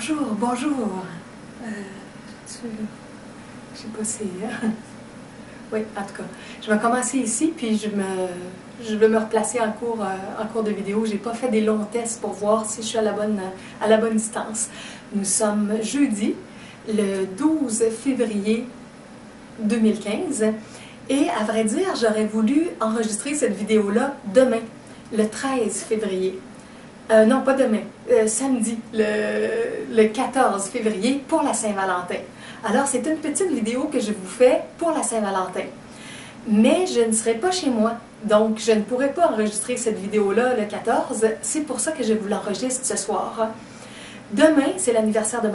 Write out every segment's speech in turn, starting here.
Bonjour, bonjour. Je sais pas si... Oui, en tout cas, je vais commencer ici, puis je vais me replacer en cours de vidéo. J'ai pas fait des longs tests pour voir si je suis à la bonne distance. Nous sommes jeudi, le 12 février 2015, et à vrai dire, j'aurais voulu enregistrer cette vidéo-là demain, le 13 février. Non, pas demain, samedi, le 14 février, pour la Saint-Valentin. Alors, c'est une petite vidéo que je vous fais pour la Saint-Valentin. Mais je ne serai pas chez moi, donc je ne pourrai pas enregistrer cette vidéo-là le 14. C'est pour ça que je vous l'enregistre ce soir. Demain, c'est l'anniversaire de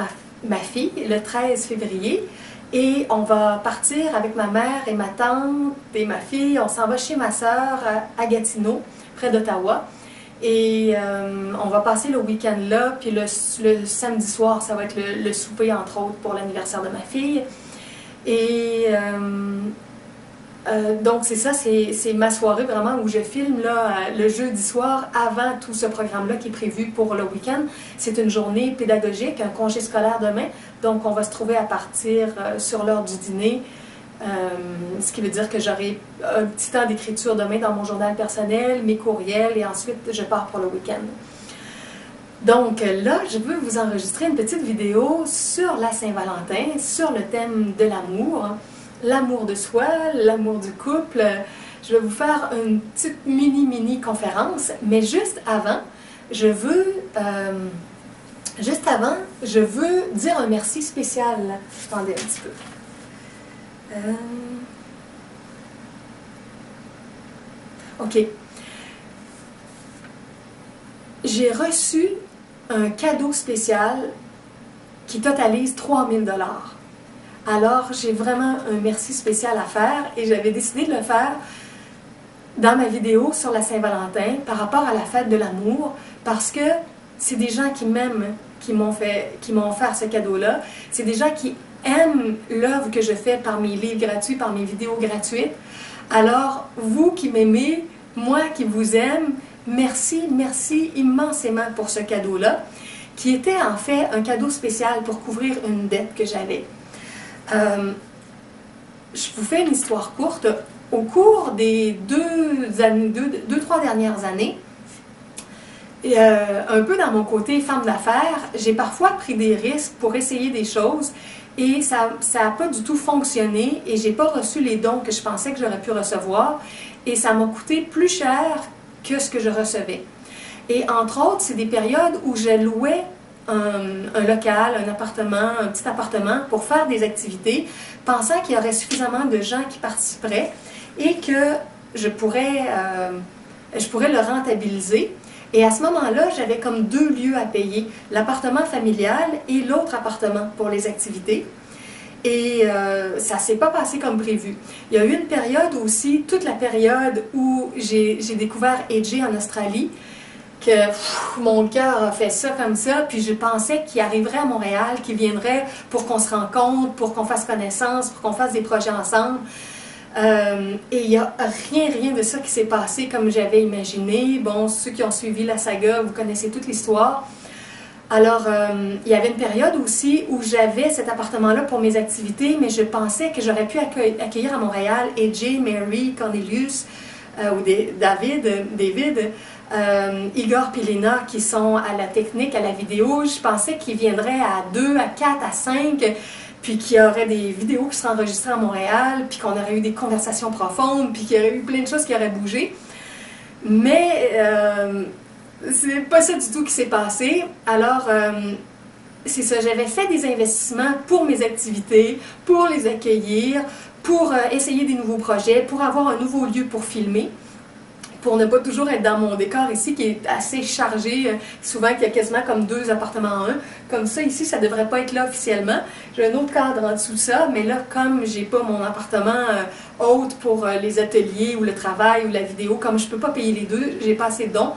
ma fille, le 13 février. Et on va partir avec ma mère et ma tante et ma fille. On s'en va chez ma sœur à Gatineau, près d'Ottawa. Et on va passer le week-end là, puis le samedi soir, ça va être le souper, entre autres, pour l'anniversaire de ma fille. Et donc c'est ça, c'est ma soirée vraiment où je filme là, le jeudi soir, avant tout ce programme-là qui est prévu pour le week-end. C'est une journée pédagogique, un congé scolaire demain, donc on va se trouver à partir sur l'heure du dîner. Ce qui veut dire que j'aurai un petit temps d'écriture demain dans mon journal personnel, mes courriels, et ensuite je pars pour le week-end. Donc là, je veux vous enregistrer une petite vidéo sur la Saint-Valentin, sur le thème de l'amour, l'amour de soi, l'amour du couple. Je vais vous faire une petite mini conférence, mais juste avant, je veux dire un merci spécial. Attendez un petit peu. OK. J'ai reçu un cadeau spécial qui totalise 3000 $. Alors, j'ai vraiment un merci spécial à faire et j'avais décidé de le faire dans ma vidéo sur la Saint-Valentin par rapport à la fête de l'amour parce que c'est des gens qui m'aiment qui m'ont offert ce cadeau-là. C'est des gens qui aiment l'œuvre que je fais par mes livres gratuits, par mes vidéos gratuites. Alors, vous qui m'aimez, moi qui vous aime, merci immensément pour ce cadeau-là, qui était en fait un cadeau spécial pour couvrir une dette que j'avais. Je vous fais une histoire courte. Au cours des trois dernières années, un peu dans mon côté femme d'affaires, j'ai parfois pris des risques pour essayer des choses et ça n'a pas du tout fonctionné et j'ai pas reçu les dons que je pensais que j'aurais pu recevoir et ça m'a coûté plus cher que ce que je recevais. Et entre autres, c'est des périodes où je louais un local, un appartement, un petit appartement pour faire des activités, pensant qu'il y aurait suffisamment de gens qui participeraient et que je pourrais le rentabiliser. Et à ce moment-là, j'avais comme deux lieux à payer, l'appartement familial et l'autre appartement pour les activités. Et ça ne s'est pas passé comme prévu. Il y a eu une période aussi, toute la période où j'ai découvert AJ en Australie, que mon cœur a fait ça comme ça, puis je pensais qu'il arriverait à Montréal, qu'il viendrait pour qu'on se rencontre, pour qu'on fasse connaissance, pour qu'on fasse des projets ensemble. Et il n'y a rien de ça qui s'est passé comme j'avais imaginé. Bon, ceux qui ont suivi la saga, vous connaissez toute l'histoire. Alors, il y avait une période aussi où j'avais cet appartement-là pour mes activités, mais je pensais que j'aurais pu accueillir à Montréal AJ, Mary, Cornelius, ou David, Igor et Lena qui sont à la technique, à la vidéo. Je pensais qu'ils viendraient à 2, à 4, à 5, puis qu'il y aurait des vidéos qui seraient enregistrées à Montréal, puis qu'on aurait eu des conversations profondes, puis qu'il y aurait eu plein de choses qui auraient bougé. Mais c'est pas ça du tout qui s'est passé. Alors, c'est ça, j'avais fait des investissements pour mes activités, pour les accueillir, pour essayer des nouveaux projets, pour avoir un nouveau lieu pour filmer, pour ne pas toujours être dans mon décor ici qui est assez chargé, souvent qu'il y a quasiment comme 2 appartements en un. Comme ça, ici, ça ne devrait pas être là officiellement. J'ai un autre cadre en dessous de ça, mais là, comme j'ai pas mon appartement haute pour les ateliers ou le travail ou la vidéo, comme je peux pas payer les deux, j'ai pas assez de dons,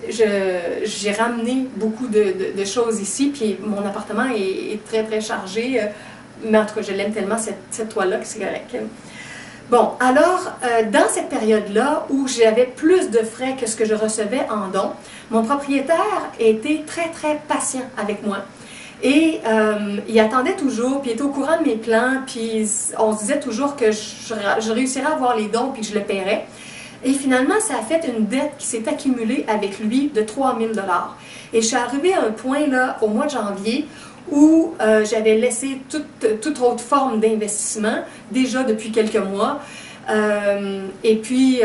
j'ai ramené beaucoup de choses ici, puis mon appartement est très chargé, mais en tout cas, je l'aime tellement, cette toile-là, que c'est correct. Bon, alors, dans cette période-là, où j'avais plus de frais que ce que je recevais en dons, mon propriétaire était très, très patient avec moi. Et il attendait toujours, puis il était au courant de mes plans, puis on se disait toujours que je réussirais à avoir les dons, puis que je le paierais. Et finalement, ça a fait une dette qui s'est accumulée avec lui de 3 000 $. Et je suis arrivée à un point, là, au mois de janvier, où j'avais laissé toute autre forme d'investissement, déjà depuis quelques mois. Et puis,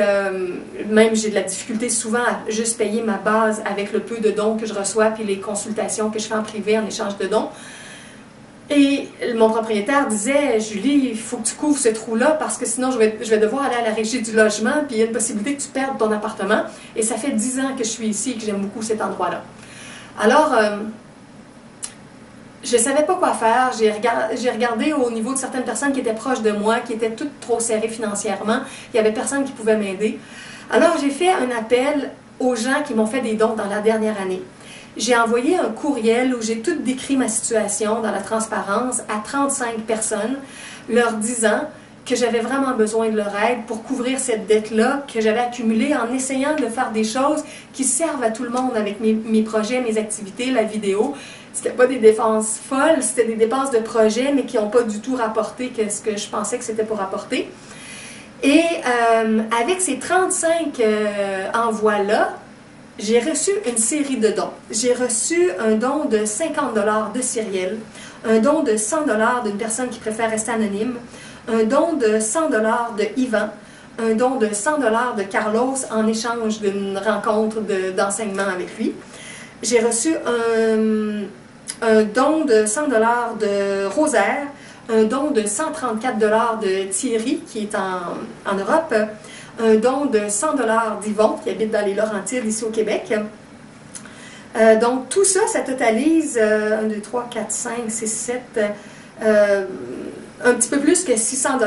même j'ai de la difficulté souvent à juste payer ma base avec le peu de dons que je reçois, puis les consultations que je fais en privé en échange de dons. Et mon propriétaire disait, Julie, il faut que tu couvres ce trou-là parce que sinon je vais devoir aller à la régie du logement, puis il y a une possibilité que tu perdes ton appartement. Et ça fait 10 ans que je suis ici et que j'aime beaucoup cet endroit-là. Alors, je ne savais pas quoi faire. J'ai regardé au niveau de certaines personnes qui étaient proches de moi, qui étaient toutes trop serrées financièrement. Il n'y avait personne qui pouvait m'aider. Alors, j'ai fait un appel aux gens qui m'ont fait des dons dans la dernière année. J'ai envoyé un courriel où j'ai tout décrit ma situation dans la transparence à 35 personnes, leur disant que j'avais vraiment besoin de leur aide pour couvrir cette dette-là que j'avais accumulée en essayant de faire des choses qui servent à tout le monde avec mes projets, mes activités, la vidéo. C'était pas des dépenses folles, c'était des dépenses de projet, mais qui n'ont pas du tout rapporté ce que je pensais que c'était pour rapporter. Et avec ces 35 envois-là, j'ai reçu une série de dons. J'ai reçu un don de 50 $ de Cyrielle, un don de 100 $ d'une personne qui préfère rester anonyme, un don de 100 $ de Yvan, un don de 100 $ de Carlos en échange d'une rencontre d'enseignement avec lui. J'ai reçu un don de 100 $ de Rosaire, un don de 134 $ de Thierry, qui est en Europe, un don de 100 $ d'Yvon, qui habite dans les Laurentides, ici au Québec. Donc, tout ça, ça totalise 1, 2, 3, 4, 5, 6, 7, un petit peu plus que 600 $.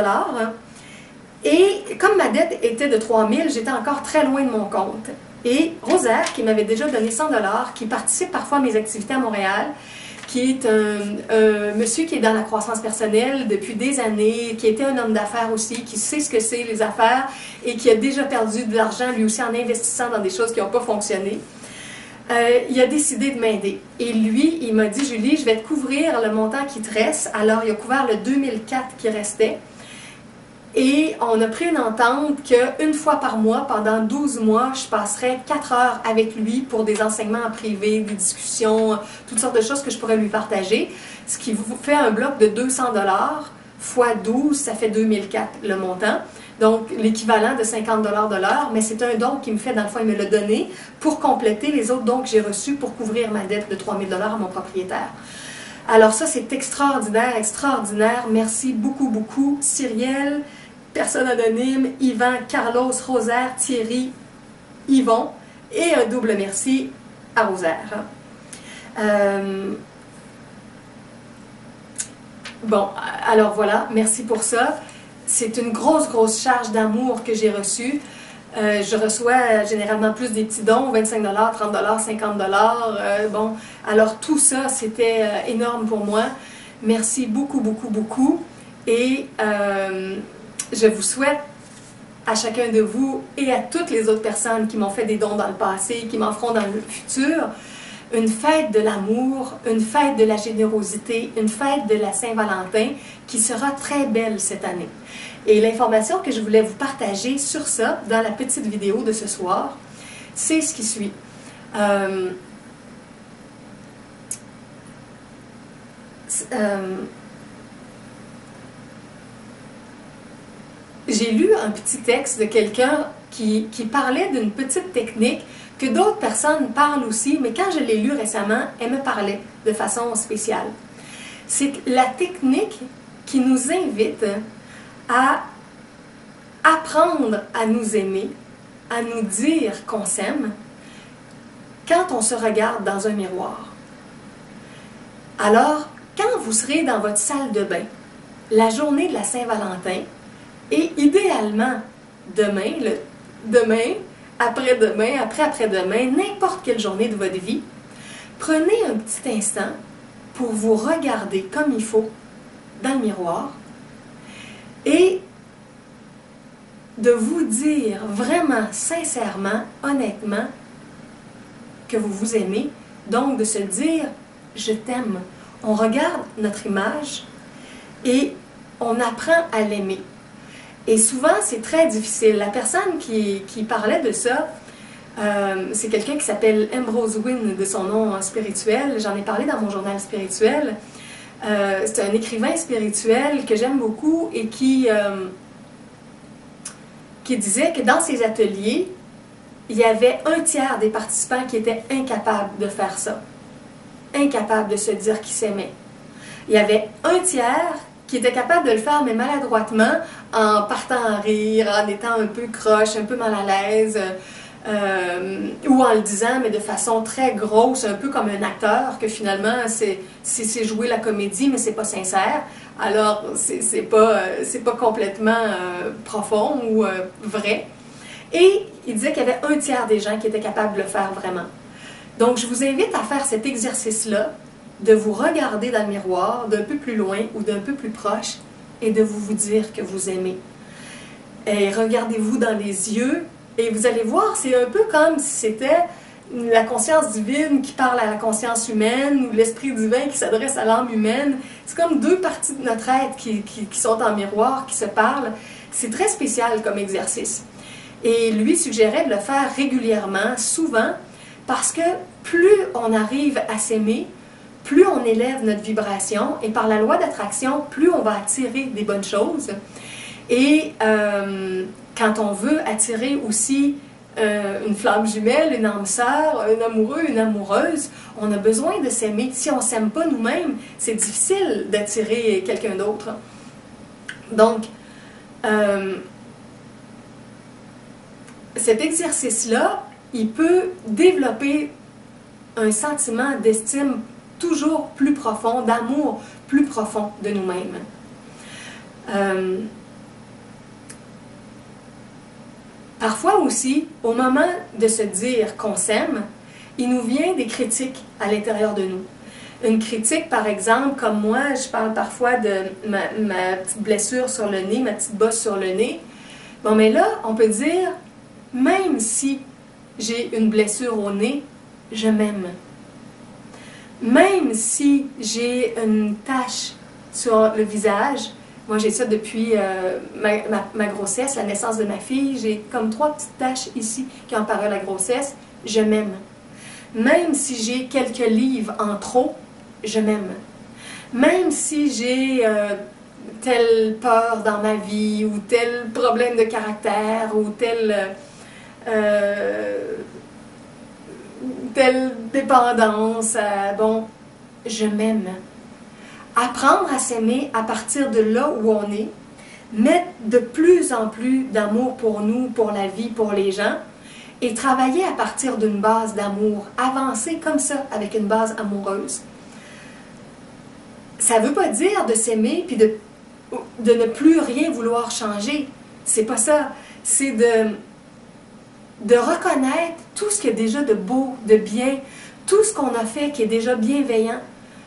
Et comme ma dette était de 3 000 $, j'étais encore très loin de mon compte. Et Rosaire, qui m'avait déjà donné 100 $, qui participe parfois à mes activités à Montréal, qui est un monsieur qui est dans la croissance personnelle depuis des années, qui était un homme d'affaires aussi, qui sait ce que c'est les affaires et qui a déjà perdu de l'argent lui aussi en investissant dans des choses qui n'ont pas fonctionné. Il a décidé de m'aider. Et lui, il m'a dit, Julie, je vais te couvrir le montant qui te reste. Alors, il a couvert le 2004 qui restait. Et on a pris une entente qu'une fois par mois, pendant 12 mois, je passerais 4 heures avec lui pour des enseignements en privé, des discussions, toutes sortes de choses que je pourrais lui partager. Ce qui vous fait un bloc de 200 $ fois 12, ça fait 2004 le montant. Donc, l'équivalent de 50 $ de l'heure, mais c'est un don qu'il me fait, dans le fond, il me l'a donné pour compléter les autres dons que j'ai reçus pour couvrir ma dette de 3 000 $ à mon propriétaire. Alors ça, c'est extraordinaire, extraordinaire. Merci beaucoup, beaucoup, Cyrielle, personne anonyme, Yvan, Carlos, Rosaire, Thierry, Yvon, et un double merci à Rosaire. Bon, alors voilà, merci pour ça. C'est une grosse, grosse charge d'amour que j'ai reçue. Je reçois généralement plus des petits dons, 25 $, 30 $, 50 $. Bon, alors tout ça, c'était énorme pour moi. Merci beaucoup, beaucoup, beaucoup. Et je vous souhaite à chacun de vous et à toutes les autres personnes qui m'ont fait des dons dans le passé, qui m'en feront dans le futur, une fête de l'amour, une fête de la générosité, une fête de la Saint-Valentin qui sera très belle cette année. Et l'information que je voulais vous partager sur ça dans la petite vidéo de ce soir, c'est ce qui suit. J'ai lu un petit texte de quelqu'un qui parlait d'une petite technique que d'autres personnes parlent aussi, mais quand je l'ai lu récemment, elle me parlait de façon spéciale. C'est la technique qui nous invite à apprendre à nous aimer, à nous dire qu'on s'aime quand on se regarde dans un miroir. Alors, quand vous serez dans votre salle de bain, la journée de la Saint-Valentin, et idéalement demain, après-demain, après-après-demain, n'importe quelle journée de votre vie, prenez un petit instant pour vous regarder comme il faut dans le miroir et de vous dire vraiment, sincèrement, honnêtement, que vous vous aimez. Donc, de se dire « je t'aime ». On regarde notre image et on apprend à l'aimer. Et souvent, c'est très difficile. La personne qui parlait de ça, c'est quelqu'un qui s'appelle Ambrose Wynne, de son nom spirituel. J'en ai parlé dans mon journal spirituel. C'est un écrivain spirituel que j'aime beaucoup et qui disait que dans ses ateliers, il y avait un tiers des participants qui étaient incapables de faire ça. Incapables de se dire qu'ils s'aimaient. Il y avait un tiers qui était capable de le faire, mais maladroitement, en partant en rire, en étant un peu croche, un peu mal à l'aise, ou en le disant, mais de façon très grosse, un peu comme un acteur, que finalement, c'est jouer la comédie, mais c'est pas sincère. Alors, c'est pas complètement profond ou vrai. Et il disait qu'il y avait un tiers des gens qui étaient capables de le faire vraiment. Donc, je vous invite à faire cet exercice-là, de vous regarder dans le miroir d'un peu plus loin ou d'un peu plus proche et de vous dire que vous aimez. Et regardez-vous dans les yeux et vous allez voir, c'est un peu comme si c'était la conscience divine qui parle à la conscience humaine ou l'esprit divin qui s'adresse à l'âme humaine. C'est comme deux parties de notre être qui sont en miroir, qui se parlent. C'est très spécial comme exercice. Et lui suggérait de le faire régulièrement, souvent, parce que plus on arrive à s'aimer, plus on élève notre vibration et par la loi d'attraction, plus on va attirer des bonnes choses. Et quand on veut attirer aussi une flamme jumelle, une âme sœur, un amoureux, une amoureuse, on a besoin de s'aimer. Si on ne s'aime pas nous-mêmes, c'est difficile d'attirer quelqu'un d'autre. Donc, cet exercice-là, il peut développer un sentiment d'estime toujours plus profond, d'amour plus profond de nous-mêmes. Parfois aussi, au moment de se dire qu'on s'aime, il nous vient des critiques à l'intérieur de nous. Une critique, par exemple, comme moi, je parle parfois de ma petite blessure sur le nez, ma petite bosse sur le nez. Bon, mais là, on peut dire, même si j'ai une blessure au nez, je m'aime. Même si j'ai une tache sur le visage, moi j'ai ça depuis ma grossesse, la naissance de ma fille, j'ai comme 3 petites taches ici qui ont paru à la grossesse, je m'aime. Même si j'ai quelques livres en trop, je m'aime. Même si j'ai telle peur dans ma vie, ou tel problème de caractère, ou telle dépendance, bon, je m'aime. Apprendre à s'aimer à partir de là où on est, mettre de plus en plus d'amour pour nous, pour la vie, pour les gens, et travailler à partir d'une base d'amour, avancer comme ça, avec une base amoureuse. Ça ne veut pas dire de s'aimer puis de ne plus rien vouloir changer. C'est pas ça. C'est de reconnaître tout ce qu'il y a déjà de beau, de bien, tout ce qu'on a fait qui est déjà bienveillant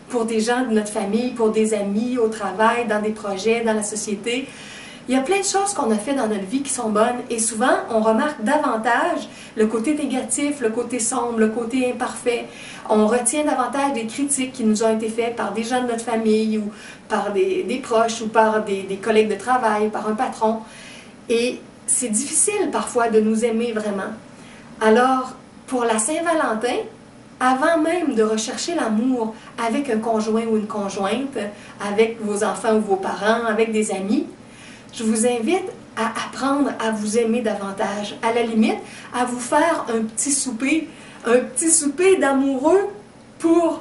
pour des gens de notre famille, pour des amis, au travail, dans des projets, dans la société. Il y a plein de choses qu'on a fait dans notre vie qui sont bonnes et souvent on remarque davantage le côté négatif, le côté sombre, le côté imparfait. On retient davantage des critiques qui nous ont été faites par des gens de notre famille ou par des proches ou par des collègues de travail, par un patron. Et c'est difficile parfois de nous aimer vraiment. Alors, pour la Saint-Valentin, avant même de rechercher l'amour avec un conjoint ou une conjointe, avec vos enfants ou vos parents, avec des amis, je vous invite à apprendre à vous aimer davantage. À la limite, à vous faire un petit souper d'amoureux pour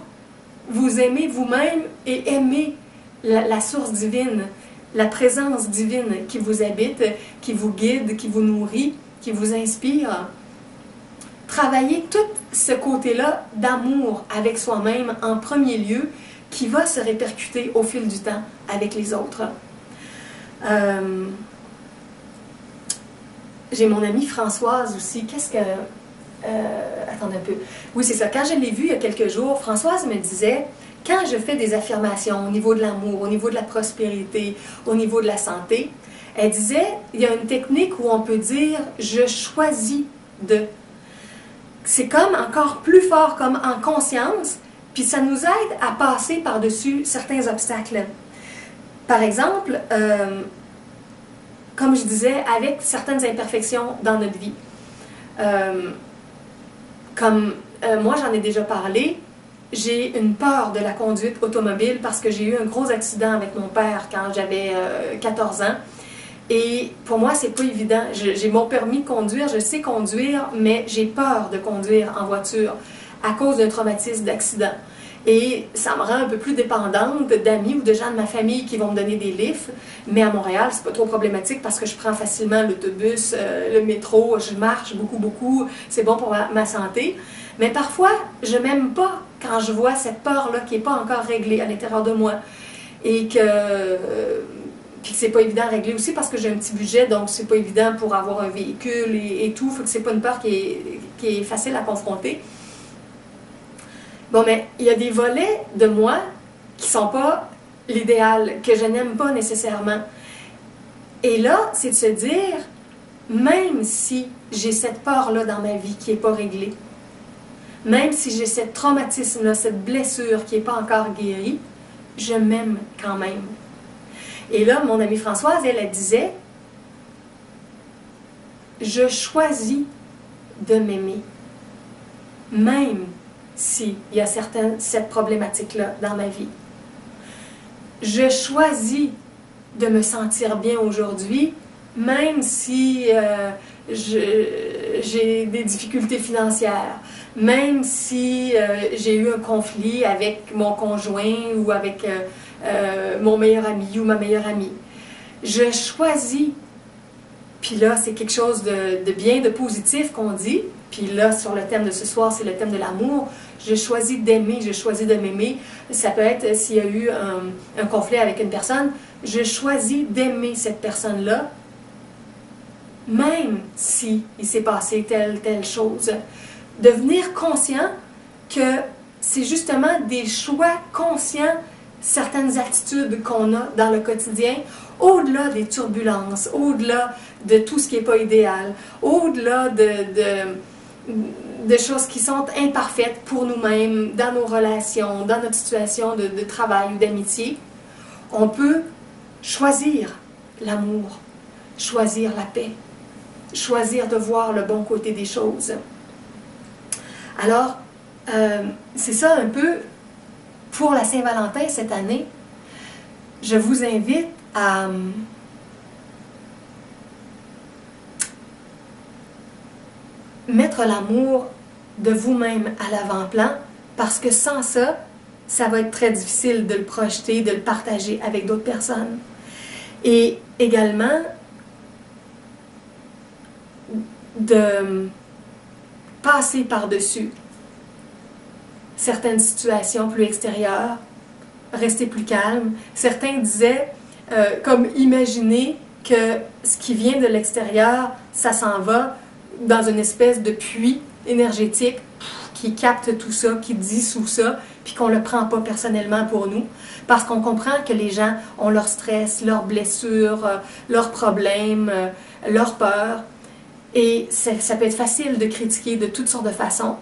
vous aimer vous-même et aimer la source divine, la présence divine qui vous habite, qui vous guide, qui vous nourrit, qui vous inspire. Travaillez tout ce côté-là d'amour avec soi-même en premier lieu qui va se répercuter au fil du temps avec les autres. J'ai mon amie Françoise aussi. Attendez un peu. Oui, c'est ça. Quand je l'ai vue il y a quelques jours, Françoise me disait, quand je fais des affirmations au niveau de l'amour, au niveau de la prospérité, au niveau de la santé, Elle disait, il y a une technique où on peut dire « je choisis de ». C'est comme encore plus fort, comme en conscience, puis ça nous aide à passer par-dessus certains obstacles. Par exemple, comme je disais, avec certaines imperfections dans notre vie. Moi, j'en ai déjà parlé, j'ai une peur de la conduite automobile parce que j'ai eu un gros accident avec mon père quand j'avais 14 ans. Et pour moi, c'est pas évident. J'ai mon permis de conduire, je sais conduire, mais j'ai peur de conduire en voiture à cause d'un traumatisme d'accident. Et ça me rend un peu plus dépendante d'amis ou de gens de ma famille qui vont me donner des lifts. Mais à Montréal, c'est pas trop problématique parce que je prends facilement l'autobus, le métro, je marche beaucoup, beaucoup. C'est bon pour ma santé. Mais parfois, je m'aime pas quand je vois cette peur-là qui n'est pas encore réglée à l'intérieur de moi. Et puis que c'est pas évident à régler aussi parce que j'ai un petit budget, donc c'est pas évident pour avoir un véhicule et tout. Fait que c'est pas une peur qui est facile à confronter. Bon, mais il y a des volets de moi qui sont pas l'idéal, que je n'aime pas nécessairement. Et là, c'est de se dire, même si j'ai cette peur-là dans ma vie qui n'est pas réglée, même si j'ai ce traumatisme-là, cette blessure qui n'est pas encore guérie, je m'aime quand même. Et là, mon amie Françoise, elle disait, je choisis de m'aimer, même s'il y a cette problématique-là dans ma vie. Je choisis de me sentir bien aujourd'hui, même si j'ai des difficultés financières, même si j'ai eu un conflit avec mon conjoint ou avec mon meilleur ami ou ma meilleure amie. Je choisis, puis là c'est quelque chose de bien, de positif qu'on dit, puis là sur le thème de ce soir c'est le thème de l'amour, je choisis d'aimer, je choisis de m'aimer. Ça peut être s'il y a eu un conflit avec une personne, je choisis d'aimer cette personne-là, même si il s'est passé telle chose. Devenir conscient que c'est justement des choix conscients, certaines attitudes qu'on a dans le quotidien, au-delà des turbulences, au-delà de tout ce qui n'est pas idéal, au-delà de choses qui sont imparfaites pour nous-mêmes, dans nos relations, dans notre situation de travail ou d'amitié, on peut choisir l'amour, choisir la paix, choisir de voir le bon côté des choses. Alors, c'est ça un peu pour la Saint-Valentin cette année. Je vous invite à mettre l'amour de vous-même à l'avant-plan, parce que sans ça, ça va être très difficile de le projeter, de le partager avec d'autres personnes. Et également, de passer par-dessus certaines situations plus extérieures, rester plus calme. Certains disaient, comme imaginer que ce qui vient de l'extérieur, ça s'en va dans une espèce de puits énergétique qui capte tout ça, qui dissout ça, puis qu'on ne le prend pas personnellement pour nous, parce qu'on comprend que les gens ont leur stress, leurs blessures, leurs problèmes, leurs peurs, et ça peut être facile de critiquer de toutes sortes de façons,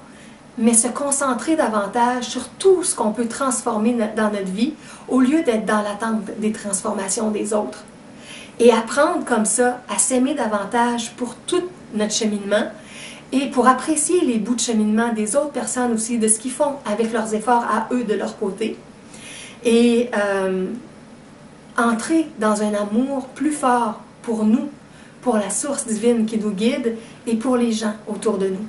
mais se concentrer davantage sur tout ce qu'on peut transformer dans notre vie, au lieu d'être dans l'attente des transformations des autres. Et apprendre comme ça à s'aimer davantage pour tout notre cheminement, et pour apprécier les bouts de cheminement des autres personnes aussi, de ce qu'ils font avec leurs efforts à eux de leur côté. Et entrer dans un amour plus fort pour nous, pour la source divine qui nous guide et pour les gens autour de nous.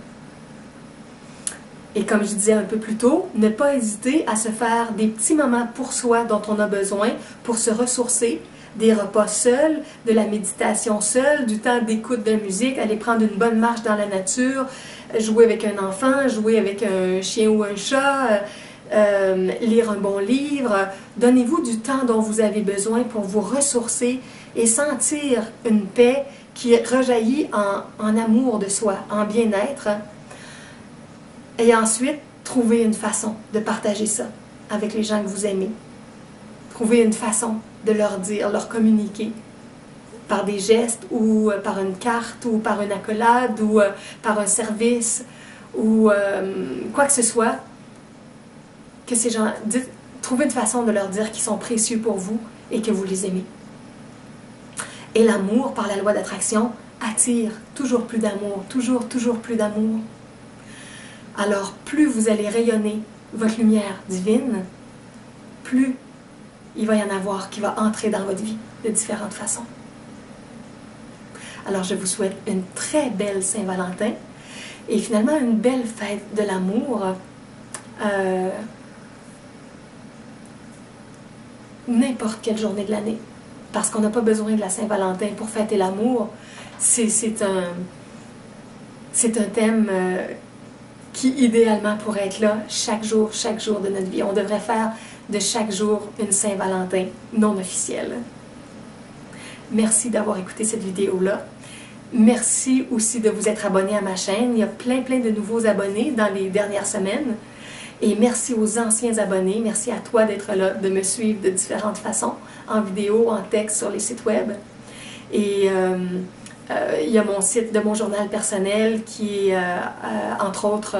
Et comme je disais un peu plus tôt, ne pas hésiter à se faire des petits moments pour soi dont on a besoin pour se ressourcer, des repas seuls, de la méditation seule, du temps d'écoute de musique, aller prendre une bonne marche dans la nature, jouer avec un enfant, jouer avec un chien ou un chat, lire un bon livre. Donnez-vous du temps dont vous avez besoin pour vous ressourcer et sentir une paix qui rejaillit en amour de soi, en bien-être. Et ensuite, trouver une façon de partager ça avec les gens que vous aimez. Trouver une façon de leur dire, leur communiquer par des gestes ou par une carte ou par une accolade ou par un service ou quoi que ce soit, que ces gens, trouvez une façon de leur dire qu'ils sont précieux pour vous et que vous les aimez. Et l'amour, par la loi d'attraction, attire toujours plus d'amour, toujours plus d'amour. Alors, plus vous allez rayonner votre lumière divine, plus il va y en avoir qui va entrer dans votre vie de différentes façons. Alors, je vous souhaite une très belle Saint-Valentin et finalement une belle fête de l'amour. N'importe quelle journée de l'année. Parce qu'on n'a pas besoin de la Saint-Valentin pour fêter l'amour. C'est un thème qui idéalement pourrait être là chaque jour de notre vie. On devrait faire de chaque jour une Saint-Valentin non officielle. Merci d'avoir écouté cette vidéo-là. Merci aussi de vous être abonné à ma chaîne. Il y a plein de nouveaux abonnés dans les dernières semaines. Et merci aux anciens abonnés. Merci à toi d'être là, de me suivre de différentes façons, en vidéo, en texte, sur les sites web. Et il y a mon site de mon journal personnel qui est, entre autres,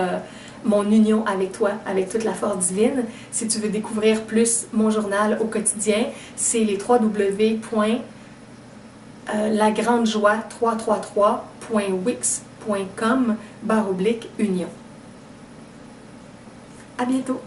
mon union avec toi, avec toute la force divine. Si tu veux découvrir plus mon journal au quotidien, c'est les www.lagrandejoie333.wix.com/union. À bientôt!